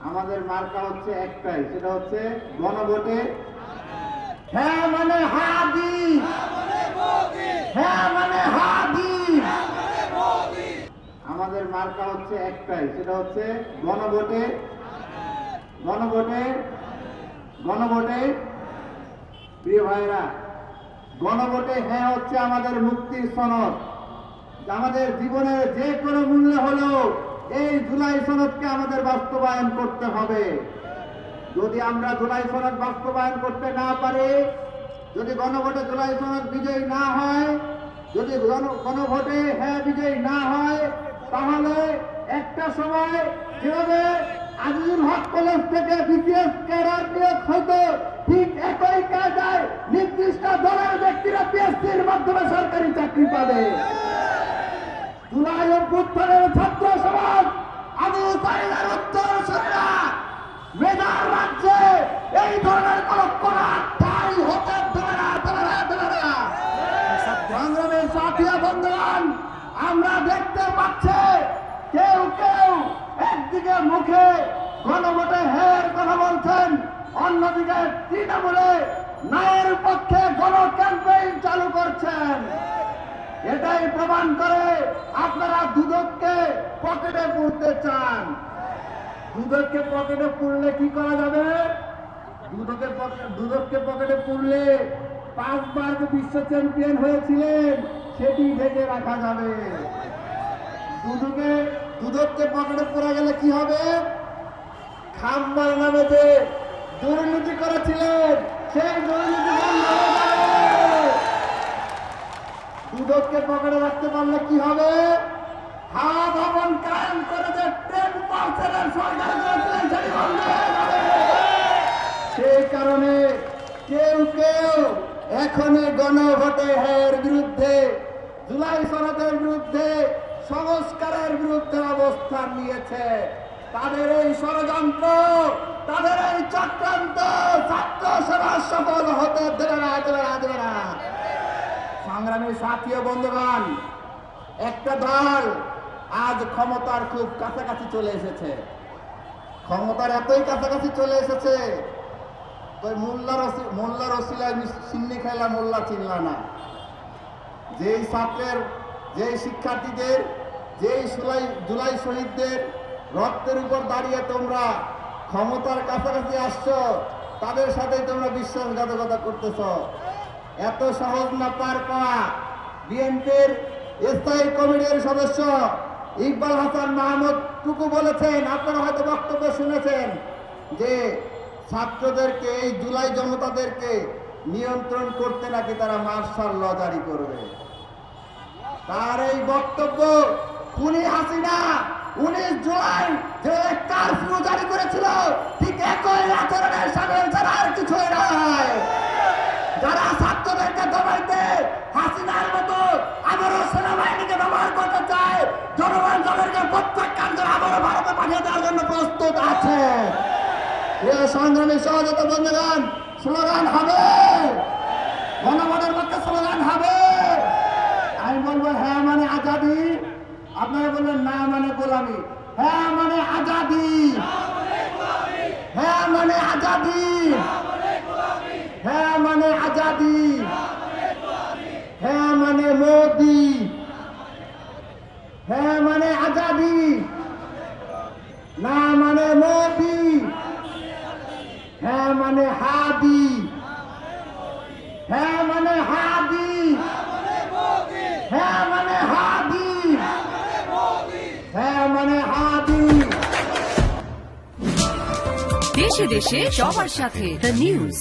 আমাদের মার্কা হচ্ছে একটাই, সেটা হচ্ছে গণভোটে হ্যাঁ মানে হাদি, হ্যাঁ মানে হাদি। আমাদের মার্কা হচ্ছে একটাই, সেটা হচ্ছে গণভোটে গণভোটে গণভোটে। প্রিয় ভাইরা, গণভোটে হ্যাঁ হচ্ছে আমাদের মুক্তির সনদ। আমাদের জীবনের যে কোনো মূল্যে হলেও এই জুলাই সনদকে আমাদের বাস্তবায়ন করতে হবে। যদি আমরা জুলাই সনদ বাস্তবায়ন করতে না পারি, যদি গণভোটে জুলাই সনদ বিজয়ী না হয়, যদি গণভোটে হ্যাঁ বিজয়ী না হয়, তাহলে একটা সময় যেভাবে আজিজুল হক কলেজ থেকে বিসিএস ক্যাডার নিয়োগ হয়তো ঠিক একই কায়দায় নির্দিষ্ট দলের ব্যক্তিরা পিএসসির মাধ্যমে সরকারি চাকরি পাবে। জুলাই অভ্যুত্থানের ছাত্র সমাজ আবু সাঈদের উত্তরসূরিরা মেধার রাজ্যে এই ধরনের কোন ঠাঁই হতে দেবে না। সংগ্রামের সাথী বন্ধুগণ, আমরা দেখতে পাচ্ছি কেউ কেউ একদিকে মুখে গণভোটে হ্যাঁ কথা বলছেন, অন্যদিকে তৃণমূলে নায়ের পক্ষে গণ ক্যাম্পেইন চালু করছেন। এটাই প্রমাণ করে আপনারা দুদককে পকেটে পুরতে চান। দুদককে পকেটে পুরলে কি করা যাবে? দুদককে পকেটে পুরলে 5 বার বিশ্ব চ্যাম্পিয়ন হয়েছিলেন সেটি ঢেকে রাখা যাবে। দুদককে পকেটে পড়ে গেলে কি হবে? খাম্বার নামে যে দুর্নীতি করেছিলেন সেই দুর্নীতি বন্ধ হয়ে যাবে। দুদককে পকেটে রাখতে পারলে কি হবে? হাওয়া ভবন কায়েম করে যে 10% সরকার করেছিলেন সেটি বন্ধ হয়ে যাবে। সেই কারণে কেউ কেউ এখনই গণভোটে হ্যাঁর বিরুদ্ধে, জুলাই সনদের বিরুদ্ধে, সংস্কারের বিরুদ্ধে অবস্থান নিয়েছে। তাদের এই ষড়যন্ত্র, তাদের এই চক্রান্ত ছাত্র সমাজ সফল হতে দেবে না। সংগ্রামী সাথী ও বন্ধুগণ, একটা দল আজ ক্ষমতার খুব কাছাকাছি চলে এসেছে। ক্ষমতার এতই কাছাকাছি চলে এসেছে, তো মোল্লার ওসিলায় সিন্নি খেলা মোল্লা চিনলা না। যেই ছাত্রের, যেই শিক্ষার্থীদের, যেই জুলাই শহীদদের রক্তের উপর দাঁড়িয়ে তোমরা ক্ষমতার কাছাকাছি আসছো, তাদের সাথে তোমরা বিশ্বাসঘাতকতা করতেছ। এত সহজ না পার পাওয়া। বিএনপির স্থায়ী কমিটির সদস্য ইকবাল হাসান মাহমুদ টুকু বলেছেন, আপনারা হয়তো বক্তব্য শুনেছেন, যে ছাত্রদেরকে, এই জুলাই জনতাদেরকে নিয়ন্ত্রণ করতে নাকি তারা মার্শাল ল জারি করবে। তার এই বক্তব্য খুনি হাসিনা 19 জুলাই যে কারফিউ জারি করেছিল ঠিক একই আচরণের সামিল ছাড়া আর কিছুই নয়। যারা ছাত্রদেরকে দমাইতে হাসিনার মতো আবারও সেনাবাহিনীকে ব্যবহার করতে চায়, জনগণ তাদেরকে প্রত্যাখ্যান করে আবারও ভারতে পাঠিয়ে দেওয়ার জন্য প্রস্তুত আছে। সংগ্রামী সহযোগিতা বন্ধুগণ, স্লোগান হবে, গণভোটের পক্ষে স্লোগান হবে। আমি বলবো হ্যাঁ মানে আজাদি, আপনারা বলবেন না মানে গোলামি। হ্যাঁ মানে আজাদি, হ্যাঁ মানে আজাদি, হ্যাঁ মানে আজাদি, হ্যাঁ মানে মোদি, হ্যাঁ মানে আজাদি, না মানে মোদি, হ্যাঁ মানে হাদি, হ্যাঁ মানে হাদি, হ্যাঁ মানে হাদি, হ্যাঁ মানে হাদি। দেশে দেশে সবার সাথে দ্য নিউজ।